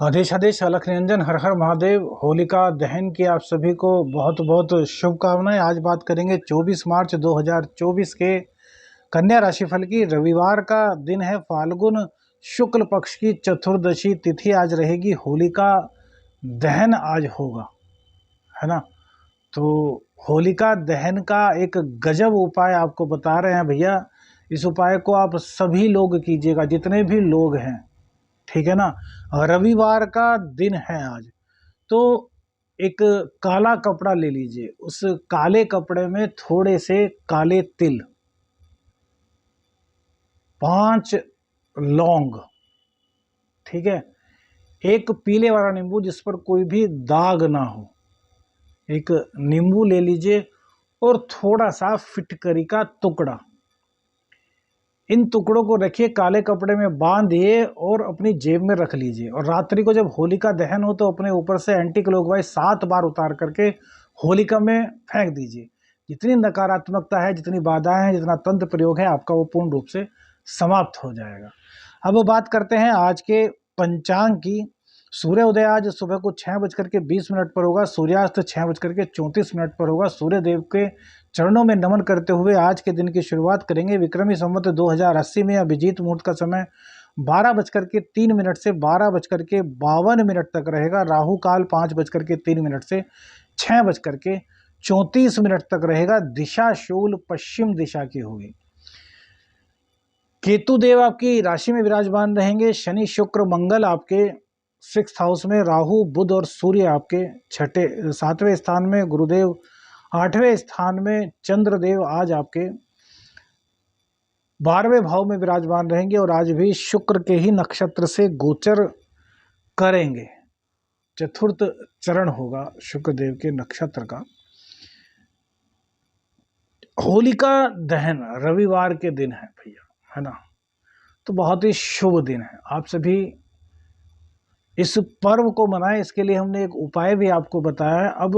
आदेश आदेश अलख निरंजन हर हर महादेव। होलिका दहन की आप सभी को बहुत बहुत शुभकामनाएं। आज बात करेंगे 24 मार्च 2024 के कन्या राशिफल की। रविवार का दिन है, फाल्गुन शुक्ल पक्ष की चतुर्दशी तिथि आज रहेगी। होलिका दहन आज होगा, है ना। तो होलिका दहन का एक गजब उपाय आपको बता रहे हैं भैया। इस उपाय को आप सभी लोग कीजिएगा, जितने भी लोग हैं, ठीक है ना। रविवार का दिन है आज, तो एक काला कपड़ा ले लीजिए। उस काले कपड़े में थोड़े से काले तिल, 5 लौंग, ठीक है, एक पीले वाला नींबू जिस पर कोई भी दाग ना हो, एक नींबू ले लीजिए, और थोड़ा सा फिटकरी का टुकड़ा। इन टुकड़ों को रखिए, काले कपड़े में बांधिए और अपनी जेब में रख लीजिए। और रात्रि को जब होलिका दहन हो तो अपने ऊपर से एंटी क्लॉकवाइज 7 बार उतार करके होलिका में फेंक दीजिए। जितनी नकारात्मकता है, जितनी बाधाएं हैं, जितना तंत्र प्रयोग है, आपका वो पूर्ण रूप से समाप्त हो जाएगा। अब बात करते हैं आज के पंचांग की। सूर्य उदय आज सुबह को 6:20 पर होगा। सूर्यास्त 6:34 पर होगा। सूर्य देव के चरणों में नमन करते हुए आज के दिन की शुरुआत करेंगे। विक्रमी संवत 2080 में अभिजीत मुहूर्त का समय 12:03 से 12:52 तक रहेगा। राहु काल 5:03 से 6:34 तक रहेगा। दिशा शूल पश्चिम दिशा की होगी। केतु देव आपकी राशि में विराजमान रहेंगे। शनि शुक्र मंगल आपके 6th हाउस में, राहु बुध और सूर्य आपके 7वें स्थान में, गुरुदेव 8वें स्थान में, चंद्रदेव आज आपके 12वें भाव में विराजमान रहेंगे और आज भी शुक्र के ही नक्षत्र से गोचर करेंगे। चतुर्थ चरण होगा शुक्रदेव के नक्षत्र का। होलिका दहन रविवार के दिन है भैया, है ना। तो बहुत ही शुभ दिन है। आप सभी इस पर्व को मनाएं। इसके लिए हमने एक उपाय भी आपको बताया है। अब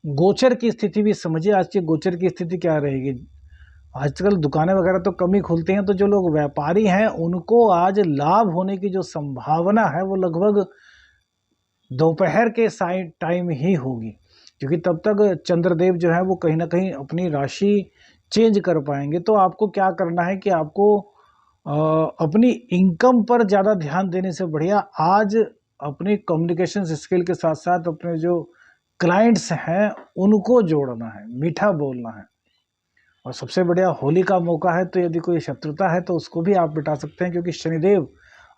गोचर की स्थिति भी समझिए। आज की गोचर की स्थिति क्या रहेगी। आजकल दुकानें वगैरह तो कम ही खुलती हैं, तो जो लोग व्यापारी हैं उनको आज लाभ होने की जो संभावना है वो लगभग दोपहर के टाइम ही होगी, क्योंकि तब तक चंद्रदेव जो है वो कहीं ना कहीं अपनी राशि चेंज कर पाएंगे। तो आपको क्या करना है कि आपको अपनी इनकम पर ज़्यादा ध्यान देने से बढ़िया आज अपनी कम्युनिकेशन स्किल के साथ साथ अपने जो क्लाइंट्स हैं उनको जोड़ना है, मीठा बोलना है। और सबसे बढ़िया होली का मौका है, तो यदि कोई शत्रुता है तो उसको भी आप मिटा सकते हैं, क्योंकि शनिदेव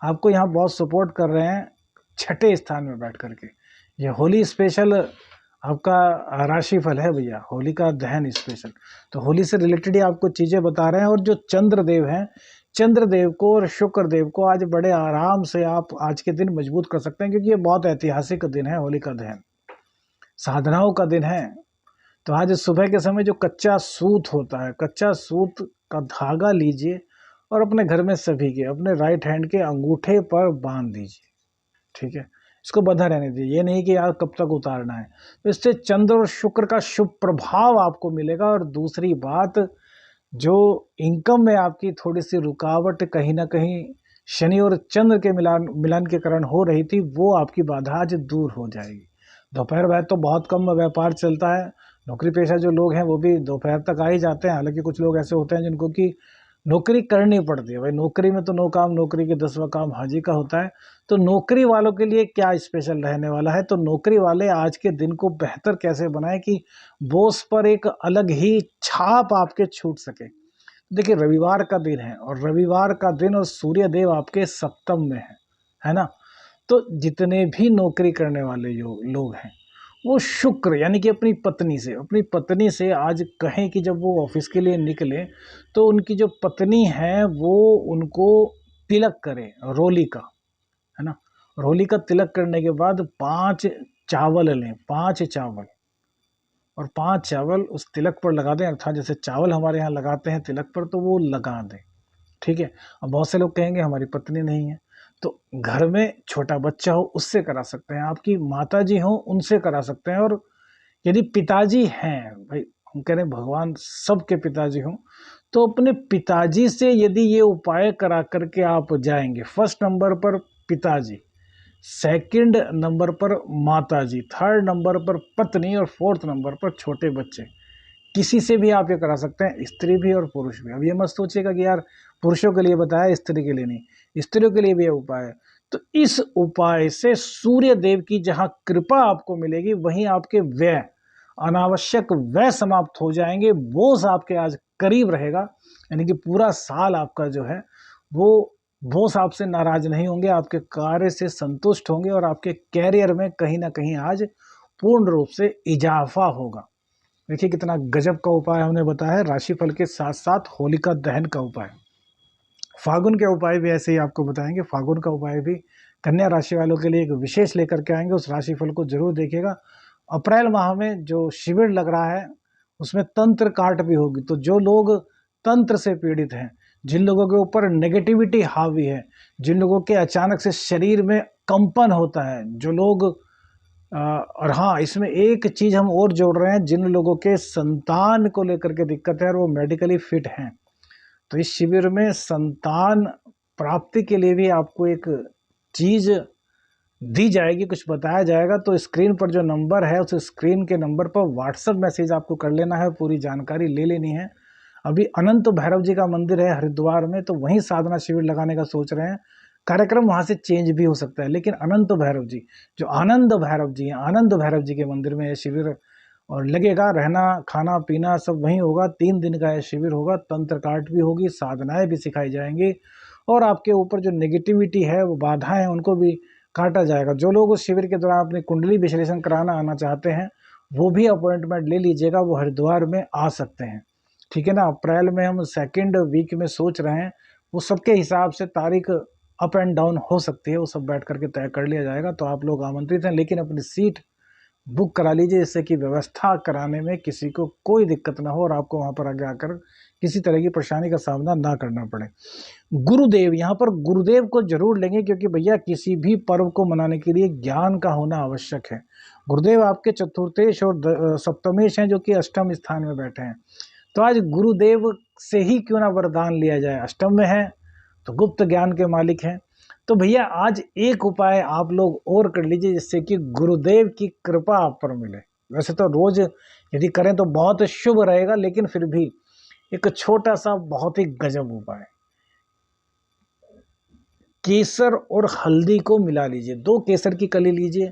आपको यहाँ बहुत सपोर्ट कर रहे हैं 6ठे स्थान में बैठ करके। ये होली स्पेशल आपका राशिफल है भैया, होली का दहन स्पेशल। तो होली से रिलेटेड ही आपको चीज़ें बता रहे हैं। और जो चंद्रदेव हैं, चंद्रदेव को और शुक्रदेव को आज बड़े आराम से आप आज के दिन मजबूत कर सकते हैं, क्योंकि ये बहुत ऐतिहासिक दिन है। होली का दहन साधनाओं का दिन है। तो आज सुबह के समय जो कच्चा सूत होता है, कच्चा सूत का धागा लीजिए और अपने घर में सभी के अपने राइट हैंड के अंगूठे पर बांध दीजिए, ठीक है। इसको बंधा रहने दीजिए, ये नहीं कि यार कब तक उतारना है। तो इससे चंद्र और शुक्र का शुभ प्रभाव आपको मिलेगा। और दूसरी बात, जो इनकम में आपकी थोड़ी सी रुकावट कहीं ना कहीं शनि और चंद्र के मिलन के कारण हो रही थी, वो आपकी बाधा आज दूर हो जाएगी। दोपहर बाद तो बहुत कम व्यापार चलता है। नौकरी पेशा जो लोग हैं वो भी दोपहर तक आ ही जाते हैं। हालांकि कुछ लोग ऐसे होते हैं जिनको कि नौकरी करनी पड़ती है। भाई नौकरी में तो नो काम नौकरी के 10वां काम हाजी का होता है। तो नौकरी वालों के लिए क्या स्पेशल रहने वाला है, तो नौकरी वाले आज के दिन को बेहतर कैसे बनाएं कि बॉस पर एक अलग ही छाप आपके छूट सके। देखिए रविवार का दिन है, और रविवार का दिन और सूर्य देव आपके सप्तम में है ना। तो जितने भी नौकरी करने वाले जो लोग हैं वो शुक्र यानी कि अपनी पत्नी से आज कहें कि जब वो ऑफिस के लिए निकले तो उनकी जो पत्नी है वो उनको तिलक करे, रोली का, है ना। रोली का तिलक करने के बाद 5 चावल लें, 5 चावल, और 5 चावल उस तिलक पर लगा दें। अर्थात जैसे चावल हमारे यहाँ लगाते हैं तिलक पर, तो वो लगा दें, ठीक है। अब बहुत से लोग कहेंगे हमारी पत्नी नहीं है, तो घर में छोटा बच्चा हो उससे करा सकते हैं, आपकी माता जी हो उनसे करा सकते हैं। और यदि पिताजी हैं, भाई हम कह रहे हैं भगवान सबके पिताजी हों, तो अपने पिताजी से यदि ये उपाय करा करके आप जाएंगे, फर्स्ट नंबर पर पिताजी, सेकंड नंबर पर माताजी, थर्ड नंबर पर पत्नी और फोर्थ नंबर पर छोटे बच्चे। किसी से भी आप ये करा सकते हैं, स्त्री भी और पुरुष भी। अब ये मत सोचिएगा कि यार पुरुषों के लिए बताया स्त्री के लिए नहीं, स्त्रियों के लिए भी ये उपाय है। तो इस उपाय से सूर्य देव की जहां कृपा आपको मिलेगी वहीं आपके व्यय, अनावश्यक व्यय समाप्त हो जाएंगे। बोझ आपके आज करीब रहेगा, यानी कि पूरा साल आपका जो है वो बॉस आपसे नाराज नहीं होंगे, आपके कार्य से संतुष्ट होंगे और आपके कैरियर में कहीं ना कहीं आज पूर्ण रूप से इजाफा होगा। देखिए कितना गजब का उपाय हमने बताया है, राशिफल के साथ साथ होलिका दहन का उपाय। फागुन के उपाय भी ऐसे ही आपको बताएंगे। फागुन का उपाय भी कन्या राशि वालों के लिए एक विशेष लेकर के आएंगे, उस राशिफल को जरूर देखिएगा। अप्रैल माह में जो शिविर लग रहा है उसमें तंत्र काट भी होगी, तो जो लोग तंत्र से पीड़ित हैं, जिन लोगों के ऊपर नेगेटिविटी हावी है, जिन लोगों के अचानक से शरीर में कंपन होता है, जो लोग और हाँ, इसमें एक चीज हम और जोड़ रहे हैं, जिन लोगों के संतान को लेकर के दिक्कत है और वो मेडिकली फिट हैं, तो इस शिविर में संतान प्राप्ति के लिए भी आपको एक चीज दी जाएगी, कुछ बताया जाएगा। तो स्क्रीन पर जो नंबर है उस स्क्रीन के नंबर पर व्हाट्सएप मैसेज आपको कर लेना है, पूरी जानकारी ले लेनी है। अभी अनंत भैरव जी का मंदिर है हरिद्वार में, तो वहीं साधना शिविर लगाने का सोच रहे हैं। कार्यक्रम वहां से चेंज भी हो सकता है, लेकिन अनंत भैरव जी जो आनंद भैरव जी हैं, आनंद भैरव जी के मंदिर में यह शिविर और लगेगा। रहना खाना पीना सब वहीं होगा। 3 दिन का यह शिविर होगा। तंत्र काट भी होगी, साधनाएं भी सिखाई जाएंगी और आपके ऊपर जो नेगेटिविटी है, वो बाधाएं हैं, उनको भी काटा जाएगा। जो लोग उस शिविर के दौरान अपनी कुंडली विश्लेषण कराना आना चाहते हैं वो भी अपॉइंटमेंट ले लीजिएगा, वो हरिद्वार में आ सकते हैं, ठीक है ना। अप्रैल में हम सेकेंड वीक में सोच रहे हैं, वो सबके हिसाब से तारीख अप एंड डाउन हो सकती है, वो सब बैठ करके तय कर लिया जाएगा। तो आप लोग आमंत्रित हैं, लेकिन अपनी सीट बुक करा लीजिए, जिससे कि व्यवस्था कराने में किसी को कोई दिक्कत ना हो और आपको वहां पर आगे आकर किसी तरह की परेशानी का सामना ना करना पड़े। गुरुदेव, यहाँ पर गुरुदेव को जरूर लेंगे, क्योंकि भैया किसी भी पर्व को मनाने के लिए ज्ञान का होना आवश्यक है। गुरुदेव आपके चतुर्थेश और सप्तमेश हैं, जो कि अष्टम स्थान में बैठे हैं। तो आज गुरुदेव से ही क्यों ना वरदान लिया जाए, अष्टम में है तो गुप्त ज्ञान के मालिक हैं। तो भैया आज एक उपाय आप लोग और कर लीजिए, जिससे कि गुरुदेव की कृपा आप पर मिले। वैसे तो रोज यदि करें तो बहुत शुभ रहेगा, लेकिन फिर भी एक छोटा सा बहुत ही गजब उपाय, केसर और हल्दी को मिला लीजिए। 2 केसर की कली लीजिए,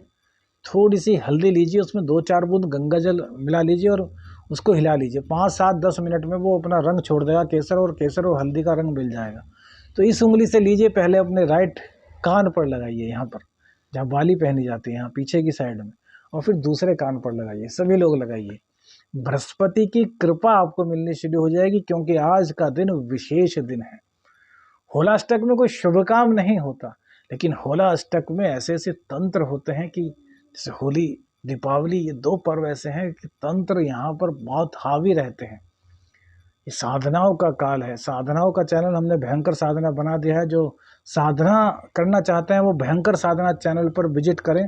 थोड़ी सी हल्दी लीजिए, उसमें 2-4 बूंद गंगा जल मिला लीजिए और उसको हिला लीजिए। 5-7-10 मिनट में वो अपना रंग छोड़ देगा, केसर और हल्दी का रंग मिल जाएगा। तो इस उंगली से लीजिए, पहले अपने राइट कान पर लगाइए, यहाँ पर जहाँ बाली पहनी जाती है, यहाँ पीछे की साइड में, और फिर दूसरे कान पर लगाइए। सभी लोग लगाइए। बृहस्पति की कृपा आपको मिलनी शुरू हो जाएगी, क्योंकि आज का दिन विशेष दिन है। होलाष्टक में कोई शुभ काम नहीं होता, लेकिन होलाष्टक में ऐसे ऐसे तंत्र होते हैं कि जैसे होली, दीपावली, ये 2 पर्व ऐसे हैं कि तंत्र यहाँ पर बहुत हावी रहते हैं। ये साधनाओं का काल है। साधनाओं का चैनल हमने भयंकर साधना बना दिया है। जो साधना करना चाहते हैं वो भयंकर साधना चैनल पर विजिट करें।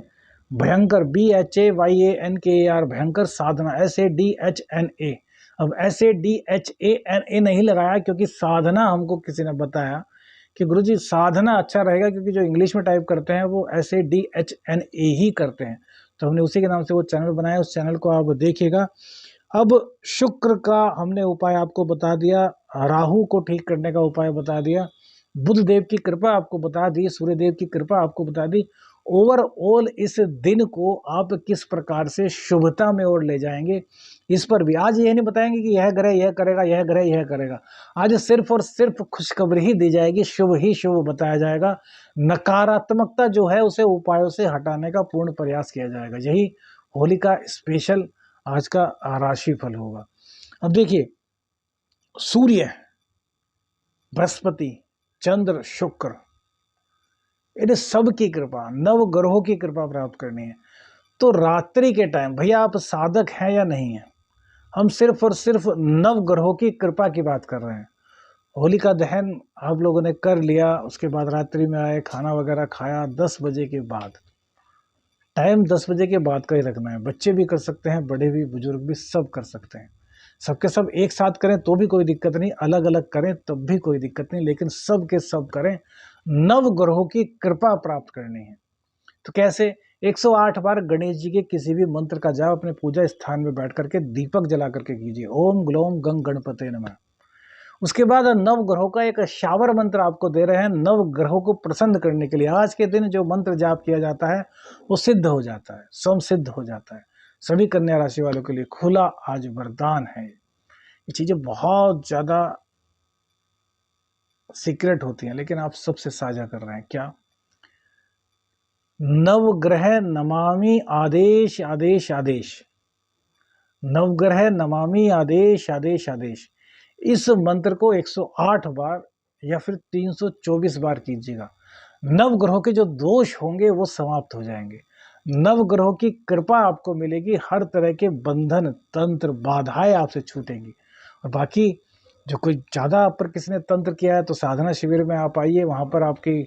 भयंकर, BHAYANKAR, भयंकर साधना, SADHNA। अब SADHANA नहीं लगाया क्योंकि साधना हमको किसी ने बताया कि गुरुजी साधना अच्छा रहेगा, क्योंकि जो इंग्लिश में टाइप करते हैं वो SADHNA ही करते हैं। तो हमने उसी के नाम से वो चैनल बनाया, उस चैनल को आप देखिएगा। अब शुक्र का हमने उपाय आपको बता दिया, राहु को ठीक करने का उपाय बता दिया, बुध देव की कृपा आपको बता दी, सूर्य देव की कृपा आपको बता दी। ओवरऑल इस दिन को आप किस प्रकार से शुभता में और ले जाएंगे, इस पर भी आज यह नहीं बताएंगे कि यह ग्रह यह करेगा, यह ग्रह यह करेगा। आज सिर्फ और सिर्फ खुशखबरी ही दी जाएगी, शुभ ही शुभ बताया जाएगा। नकारात्मकता जो है उसे उपायों से हटाने का पूर्ण प्रयास किया जाएगा। यही होली का स्पेशल आज का राशिफल होगा। अब देखिए, सूर्य, बृहस्पति, चंद्र, शुक्र, इन सब की कृपा, 9 ग्रहों की कृपा प्राप्त करनी है। तो रात्रि के टाइम भैया आप साधक हैं या नहीं है, हम सिर्फ और सिर्फ 9 ग्रहों की कृपा की बात कर रहे हैं। होलिका दहन आप लोगों ने कर लिया, उसके बाद रात्रि में आए, खाना वगैरह खाया। 10 बजे के बाद, टाइम 10 बजे के बाद का ही रखना है। बच्चे भी कर सकते हैं, बड़े भी, बुजुर्ग भी, सब कर सकते हैं। सबके सब एक साथ करें तो भी कोई दिक्कत नहीं, अलग अलग करें तब भी कोई दिक्कत नहीं, लेकिन सब के सब करें। 9 ग्रहों की कृपा प्राप्त करनी है। तो कैसे? 108 बार गणेश जी के किसी भी मंत्र का जाप अपने पूजा स्थान में बैठ करके दीपक जला करके कीजिए। ओम ग्लोम गंग गणपते नमः। उसके बाद नव ग्रहों का एक शावर मंत्र आपको दे रहे हैं, नव ग्रहों को प्रसन्न करने के लिए। आज के दिन जो मंत्र जाप किया जाता है वो सिद्ध हो जाता है, स्वयं सिद्ध हो जाता है। सभी कन्या राशि वालों के लिए खुला आज वरदान है। ये चीजें बहुत ज्यादा सीक्रेट होती हैं, लेकिन आप सबसे साझा कर रहे हैं। क्या? नवग्रह नमामि आदेश आदेश आदेश, नवग्रह नमामि आदेश आदेश आदेश। इस मंत्र को 108 बार या फिर 324 बार कीजिएगा। नवग्रहों के जो दोष होंगे वो समाप्त हो जाएंगे, नवग्रहों की कृपा आपको मिलेगी, हर तरह के बंधन तंत्र बाधाएं आपसे छूटेंगी। और बाकी जो कोई ज़्यादा आप पर किसी ने तंत्र किया है तो साधना शिविर में आप आइए, वहाँ पर आपकी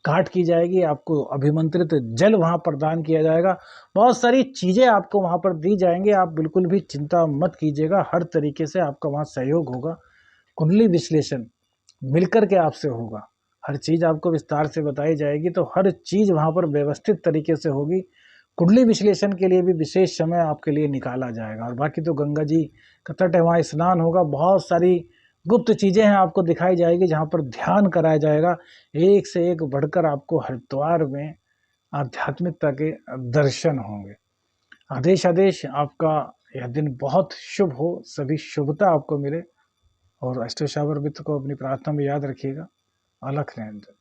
काट की जाएगी, आपको अभिमंत्रित जल वहाँ पर दान किया जाएगा, बहुत सारी चीज़ें आपको वहाँ पर दी जाएंगी। आप बिल्कुल भी चिंता मत कीजिएगा, हर तरीके से आपका वहाँ सहयोग होगा। कुंडली विश्लेषण मिलकर के आपसे होगा, हर चीज़ आपको विस्तार से बताई जाएगी, तो हर चीज़ वहाँ पर व्यवस्थित तरीके से होगी। कुंडली विश्लेषण के लिए भी विशेष समय आपके लिए निकाला जाएगा। और बाकी तो गंगा जी का तट है, वहाँ स्नान होगा, बहुत सारी गुप्त चीज़ें हैं आपको दिखाई जाएगी, जहाँ पर ध्यान कराया जाएगा। एक से एक बढ़कर आपको हरिद्वार में आध्यात्मिकता के दर्शन होंगे। आदेश आदेश, आपका यह दिन बहुत शुभ हो, सभी शुभता आपको मिले। और अष्टोशावर मित्र को अपनी प्रार्थना में याद रखिएगा। अलख रहने।